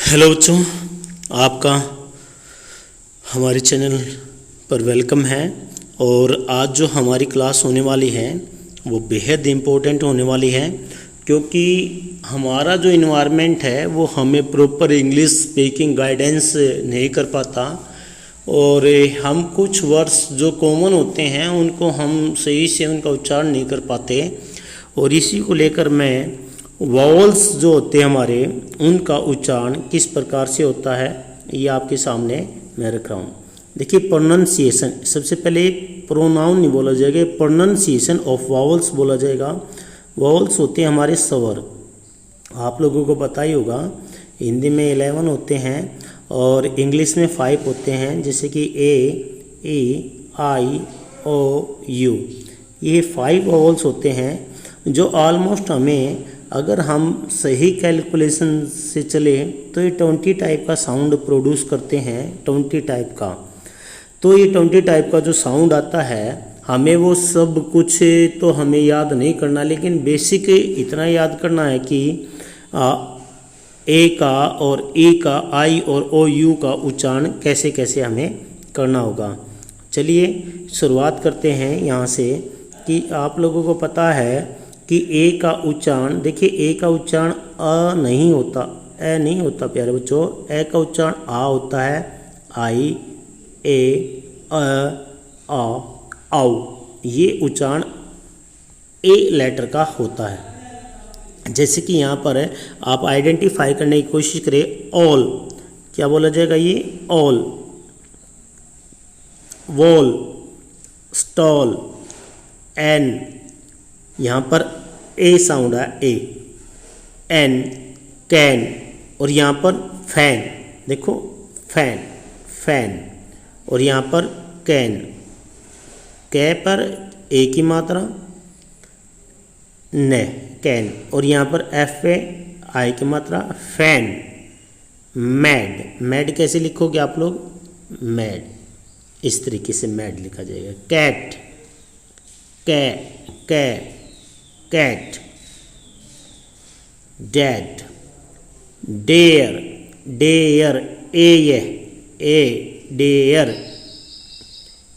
Hello बच्चों, आपका हमारे चैनल पर वेलकम है। और आज जो हमारी क्लास होने वाली है वो बेहद इम्पोर्टेंट होने वाली है, क्योंकि हमारा जो इन्वायरमेंट है वो हमें प्रॉपर इंग्लिश स्पीकिंग गाइडेंस नहीं कर पाता, और हम कुछ वर्ड्स जो कॉमन होते हैं उनको हम सही से उनका उच्चारण नहीं कर पाते। और इसी को लेकर मैं वॉवल्स जो होते हैं हमारे उनका उच्चारण किस प्रकार से होता है ये आपके सामने मैं रख रहा हूँ। देखिए, प्रोनाउंसिएशन, सबसे पहले प्रोनाउन नहीं बोला जाएगा, प्रोनाउंसिएशन ऑफ वॉवल्स बोला जाएगा। वॉवल्स होते हैं हमारे स्वर। आप लोगों को पता ही होगा, हिंदी में 11 होते हैं और इंग्लिश में 5 होते हैं, जैसे कि ए, ई, आई, ओ, यू। ये 5 वॉवल्स होते हैं जो ऑलमोस्ट हमें, अगर हम सही कैलकुलेशन से चले तो ये 20 टाइप का साउंड प्रोड्यूस करते हैं। 20 टाइप का, तो ये 20 टाइप का जो साउंड आता है हमें वो सब कुछ तो हमें याद नहीं करना, लेकिन बेसिक इतना याद करना है कि ए का और ई का, आई और ओ यू का उच्चारण कैसे कैसे हमें करना होगा। चलिए शुरुआत करते हैं यहाँ से कि आप लोगों को पता है कि ए का उच्चारण, देखिए ए का उच्चारण अ नहीं होता, ए नहीं होता प्यारे बच्चों। ए का उच्चारण आ होता है, आई, ए, अ, औ। ये उच्चारण ए लेटर का होता है। जैसे कि यहाँ पर है, आप आइडेंटिफाई करने की कोशिश करें, ऑल क्या बोला जाएगा, ये ऑल। वॉल, स्टॉल, एन, यहाँ पर ए साउंड है, ए, एन, कैन, और यहाँ पर फैन, देखो फैन, फैन, और यहाँ पर कैन, कै पर ए की मात्रा, न, कैन, और यहाँ पर एफ पे आई की मात्रा, फैन। मैड, मैड कैसे लिखोगे आप लोग, मैड, इस तरीके से मैड लिखा जाएगा। कैट, कै, कै, cat. Dad, dare, dare, A, dare.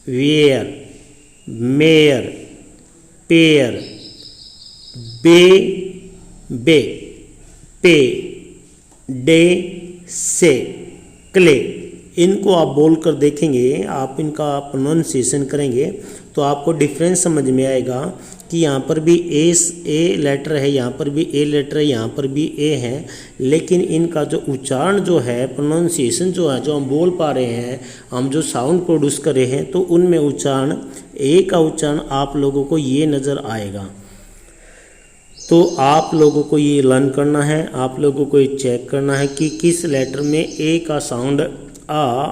Where, mayor, pair, bay, pay, day, से, क्ले। इनको आप बोल कर देखेंगे, आप इनका प्रोनाउंसिएशन करेंगे तो आपको डिफरेंस समझ में आएगा कि यहाँ पर भी ए लेटर है, यहाँ पर भी ए लेटर है, यहाँ पर भी ए है, लेकिन इनका जो उच्चारण जो है, प्रोनाउंसिएशन जो है, जो हम बोल पा रहे हैं, हम जो साउंड प्रोड्यूस कर रहे हैं, तो उनमें उच्चारण, ए का उच्चारण आप लोगों को ये नज़र आएगा। तो आप लोगों को ये लर्न करना है, आप लोगों को ये चेक करना है कि किस लेटर में ए का साउंड आ,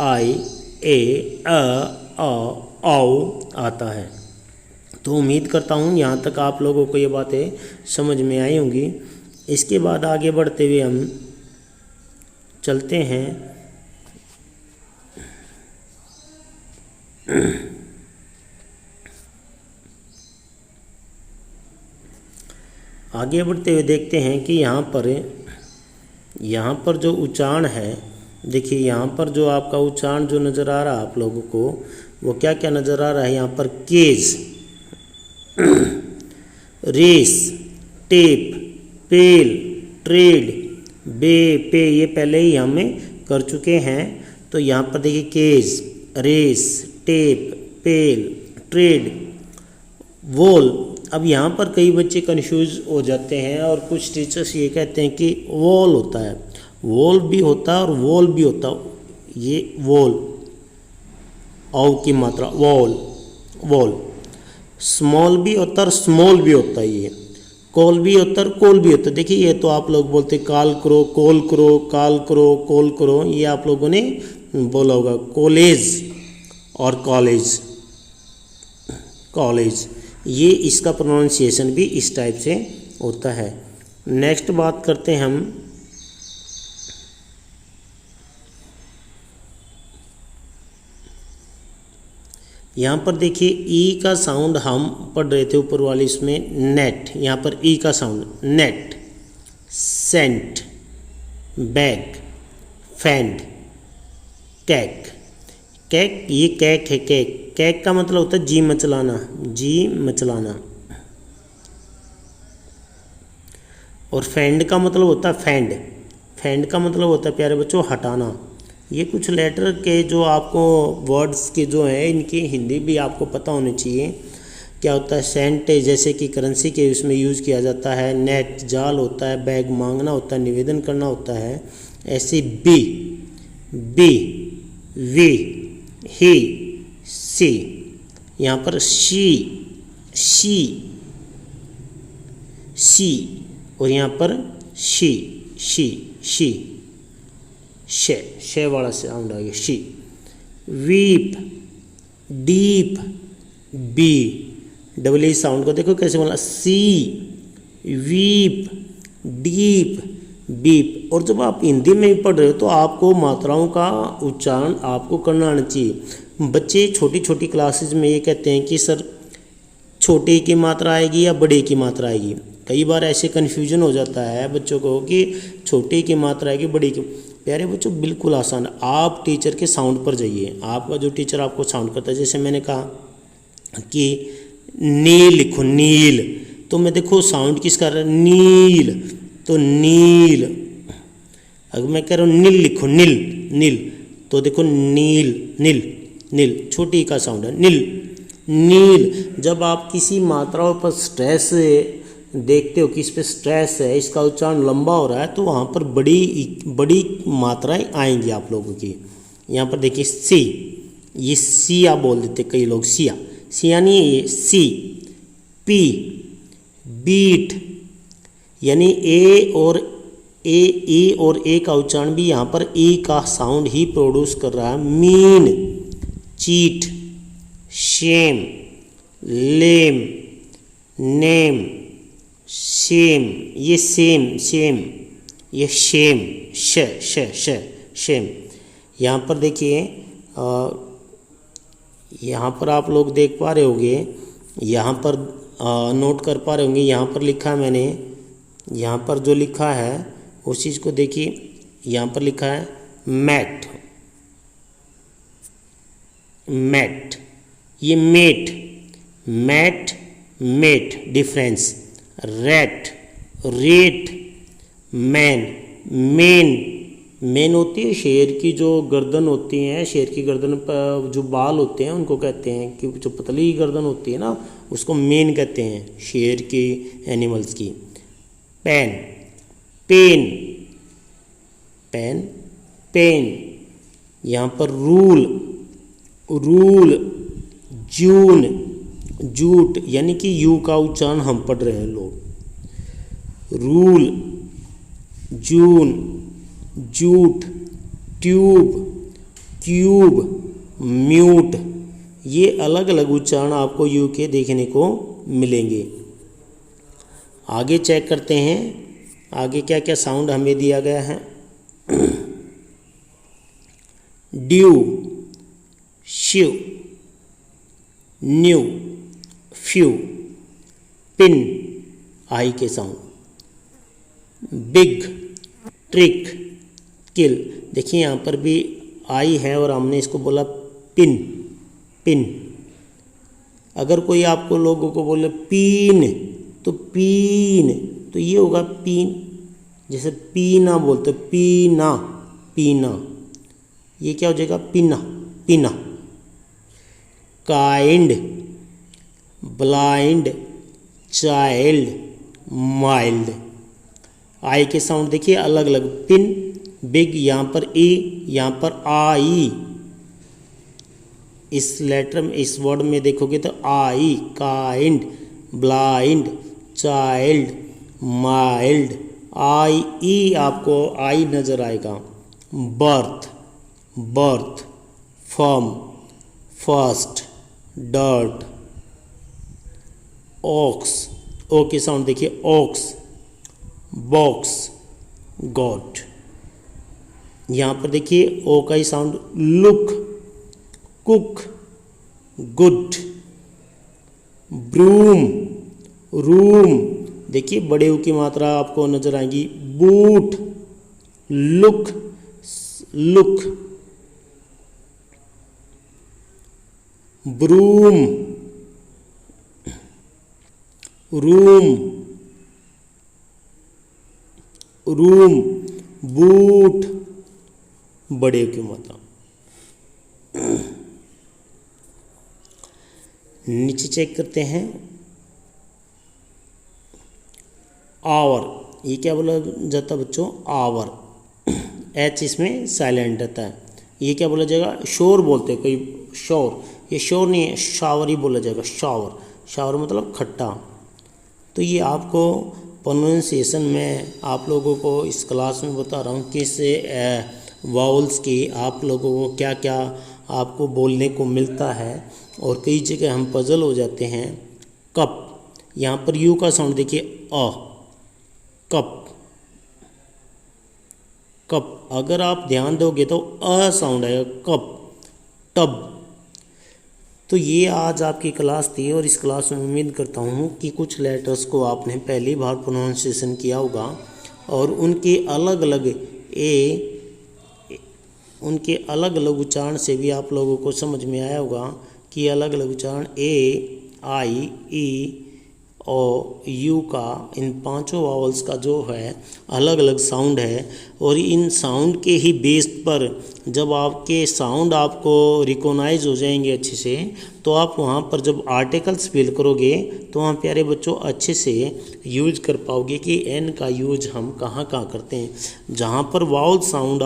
आई, ए, औ आता है। तो उम्मीद करता हूँ यहाँ तक आप लोगों को ये बातें समझ में आई होंगी। इसके बाद आगे बढ़ते हुए हम चलते हैं आगे बढ़ते हुए देखते हैं कि यहाँ पर जो उच्चारण है, देखिए यहाँ पर जो आपका उच्चारण जो नज़र आ रहा है आप लोगों को, वो क्या क्या नज़र आ रहा है। यहाँ पर केज, रेस, टेप, पेल, ट्रेड, बे, पे, ये पहले ही हमें कर चुके हैं। तो यहाँ पर देखिए केज, रेस, टेप, पेल, ट्रेड, वॉल। अब यहाँ पर कई बच्चे कंफ्यूज हो जाते हैं और कुछ टीचर्स ये कहते हैं कि वॉल होता है, वॉल भी होता है और वॉल भी होता है। ये वॉल, औ की मात्रा, वॉल, वॉल। स्मॉल भी होता है और स्मॉल भी होता है। ये कॉल भी होता है और कॉल भी होता है। देखिए, ये तो आप लोग बोलते कॉल करो, कॉल करो, कॉल करो, कॉल करो, ये आप लोगों ने बोला होगा। कॉलेज और कॉलेज, कॉलेज, ये इसका प्रोनाउंसिएशन भी इस टाइप से होता है। नेक्स्ट बात करते हैं हम यहाँ पर। देखिए ई का साउंड हम पढ़ रहे थे ऊपर वाले इसमें, नेट। यहाँ पर ई का sound, net, sent, bag, fend, कैक। कैक, ये कैक है, कैक। कैक का मतलब होता है जी मचलाना, जी मचलाना। और फैंड का मतलब होता है फैंड। फैंड का मतलब होता है प्यारे बच्चों हटाना। ये कुछ लेटर के जो आपको वर्ड्स के जो हैं इनकी हिंदी भी आपको पता होनी चाहिए। क्या होता है सेंट, जैसे कि करेंसी के उसमें यूज़ किया जाता है। नेट, जाल होता है। बैग, मांगना होता है, निवेदन करना होता है। ऐसे बी, वी, ही, सी। यहाँ पर शी, और यहाँ पर शी, शे वाला साउंड आ गया, she. Weep, deep, bee. Double E sound को देखो कैसे बोला, सी, वीप, डीप, बीप। और जब आप हिंदी में पढ़ रहे हो तो आपको मात्राओं का उच्चारण आपको करना आना चाहिए। बच्चे छोटी छोटी क्लासेस में ये कहते हैं कि सर छोटे की मात्रा आएगी या बड़े की मात्रा आएगी। कई बार ऐसे कन्फ्यूजन हो जाता है बच्चों को कि छोटे की मात्रा आएगी बड़ी की। प्यारे बच्चों बिल्कुल आसान, आप टीचर के साउंड पर जाइए। आपका जो टीचर आपको साउंड करता है, जैसे मैंने कहा कि नील लिखो, नील, तो मैं देखो साउंड किस कर रहा है, नील, तो नील। अगर मैं कह रहा हूँ नील लिखो, नील, नील, तो देखो नील, नील, नील, छोटी का साउंड है, नील, नील। जब आप किसी मात्राओं पर स्ट्रेस देखते हो कि इस पे स्ट्रेस है, इसका उच्चारण लंबा हो रहा है, तो वहाँ पर बड़ी मात्राएं आएंगी आप लोगों की। यहाँ पर देखिए सी, ये सिया बोल देते कई लोग, सिया, सिया नहीं है ये, सी। पी, बीट, यानी ए और ए का उच्चारण भी यहाँ पर ए का साउंड ही प्रोड्यूस कर रहा है। मीन, चीट, शेम, लेम, नेम, शेम, ये सेम, ये शेम, शेम। यहाँ पर देखिए, यहाँ पर आप लोग देख पा रहे होंगे, यहाँ पर नोट कर पा रहे होंगे, यहाँ पर लिखा है मैंने, यहाँ पर जो लिखा है उस चीज़ को देखिए। यहाँ पर लिखा है मैट, मैट, ये met, difference. Rat, rate, main होती है शेर की जो गर्दन होती है, शेर की गर्दन पर जो बाल होते हैं उनको कहते हैं कि जो पतली गर्दन होती है ना, उसको मेन कहते हैं शेर की, एनिमल्स की। पेन, यहाँ पर रूल, जूट, यानी कि यू का उच्चारण हम पढ़ रहे हैं लोग। रूल, जून, जूट, ट्यूब, क्यूब, म्यूट। ये अलग अलग उच्चारण आपको यू के देखने को मिलेंगे। आगे चेक करते हैं आगे क्या क्या साउंड हमें दिया गया है। ड्यू, शिव, न्यू, फ्यू, पिन, आई के साउंड। बिग, ट्रिक, किल। देखिए यहाँ पर भी आई है और हमने इसको बोला पिन। अगर कोई आपको लोगों को बोले पीन, तो ये होगा पीन। जैसे पीना बोलते, पीना, ये क्या हो जाएगा, पीना। Kind, blind, child, mild. I के साउंड देखिए अलग अलग। पिन, बिग, यहाँ पर ई, यहाँ पर आई। इस लेटर में, इस वर्ड में देखोगे तो I, kind, blind, child, mild. I, E आपको आई नजर आएगा। Birth, firm, first, dirt, ox, O के साउंड देखिए, ऑक्स, बॉक्स, गॉट। यहाँ पर देखिए ओ का ही sound, look, cook, good, broom, room. देखिए बड़े ऊ की मात्रा आपको नजर आएगी। Boot, look, look, broom, room, room, boot, बड़े की मात्रा। नीचे चेक करते हैं, आवर, ये क्या बोला जाता है बच्चों, आवर, एच इसमें साइलेंट रहता है। ये क्या बोला जाएगा, शोर बोलते हैं कोई, शोर, ये शोर नहीं है, शावर ही बोला जाएगा, शावर, शावर मतलब खट्टा। तो ये आपको प्रोनाउंसिएशन में आप लोगों को इस क्लास में बता रहा हूँ किस वाउल्स की आप लोगों को क्या क्या आपको बोलने को मिलता है, और कई जगह हम पजल हो जाते हैं। कप, यहाँ पर यू का साउंड देखिए, अ, कप, कप, अगर आप ध्यान दोगे तो अ साउंड आएगा, कप, टब। तो ये आज आपकी क्लास थी, और इस क्लास में उम्मीद करता हूँ कि कुछ लेटर्स को आपने पहली बार प्रोनाउंसिएशन किया होगा, और उनके अलग अलग उच्चारण से भी आप लोगों को समझ में आया होगा कि अलग अलग उच्चारण ए, आई, ई, ओ, यू का, इन पांचों वावल्स का जो है अलग अलग साउंड है। और इन साउंड के ही बेस पर जब आपके साउंड आपको रिकॉग्नाइज हो जाएंगे अच्छे से, तो आप वहाँ पर जब आर्टिकल्स फिल करोगे तो वहाँ प्यारे बच्चों अच्छे से यूज कर पाओगे कि एन का यूज हम कहाँ कहाँ करते हैं। जहाँ पर वाउल साउंड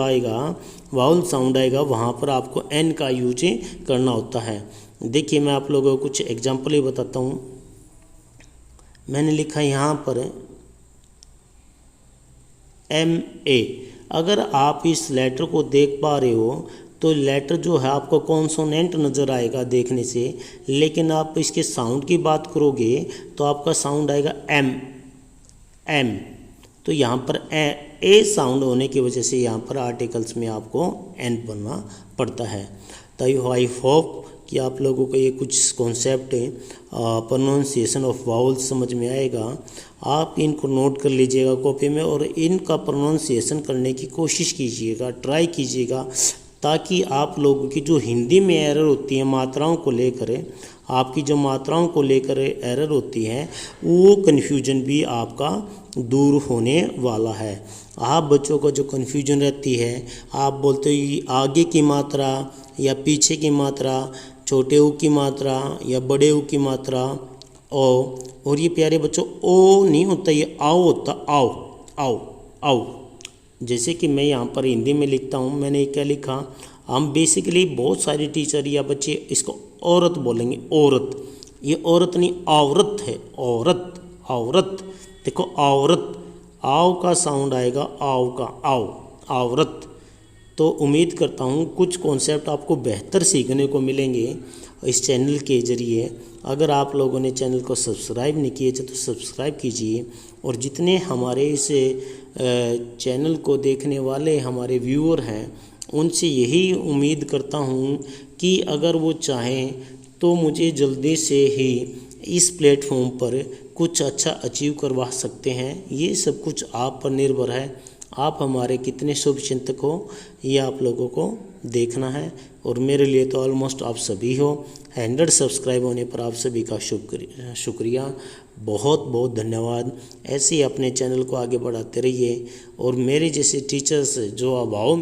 आएगा वहाँ पर आपको एन का यूज करना होता है। देखिए मैं आप लोगों को कुछ एग्जाम्पल ही बताता हूँ। मैंने लिखा यहाँ पर MA। अगर आप इस लेटर को देख पा रहे हो तो लेटर जो है आपको कॉन्सोनेंट नज़र आएगा देखने से, लेकिन आप इसके साउंड की बात करोगे तो आपका साउंड आएगा M। तो यहाँ पर ए साउंड होने की वजह से यहाँ पर आर्टिकल्स में आपको N बनना पड़ता है। तो आई होप कि आप लोगों को ये कुछ कॉन्सेप्ट प्रोनाउंसिएशन ऑफ वाउल्स समझ में आएगा। आप इनको नोट कर लीजिएगा कॉपी में, और इनका प्रोनाउंसिएशन करने की कोशिश कीजिएगा, ट्राई कीजिएगा, ताकि आप लोगों की जो हिंदी में एरर होती है मात्राओं को लेकर, आपकी जो मात्राओं को लेकर एरर होती है, वो कन्फ्यूजन भी आपका दूर होने वाला है। आप बच्चों को जो कन्फ्यूजन रहती है, आप बोलते हो आगे की मात्रा या पीछे की मात्रा, छोटे ऊ की मात्रा या बड़े ऊ की मात्रा, ओ, और ये प्यारे बच्चों ओ नहीं होता, ये आओ होता, आओ आओ आओ। जैसे कि मैं यहाँ पर हिंदी में लिखता हूँ, मैंने क्या लिखा, हम बेसिकली बहुत सारे टीचर या बच्चे इसको औरत बोलेंगे, औरत, ये औरत नहीं औरत है, औरत, औरत, देखो औरत, आओ का साउंड आएगा, आओ का, आओ, औरत। तो उम्मीद करता हूँ कुछ कॉन्सेप्ट आपको बेहतर सीखने को मिलेंगे इस चैनल के ज़रिए। अगर आप लोगों ने चैनल को सब्सक्राइब नहीं किए तो सब्सक्राइब कीजिए, और जितने हमारे इस चैनल को देखने वाले हमारे व्यूअर हैं उनसे यही उम्मीद करता हूँ कि अगर वो चाहें तो मुझे जल्दी से ही इस प्लेटफॉर्म पर कुछ अच्छा अचीव करवा सकते हैं। ये सब कुछ आप पर निर्भर है, आप हमारे कितने शुभचिंतक हो ये आप लोगों को देखना है, और मेरे लिए तो ऑलमोस्ट आप सभी हो। 100 सब्सक्राइब होने पर आप सभी का शुक्रिया, बहुत बहुत धन्यवाद। ऐसे ही अपने चैनल को आगे बढ़ाते रहिए, और मेरे जैसे टीचर्स जो अभाव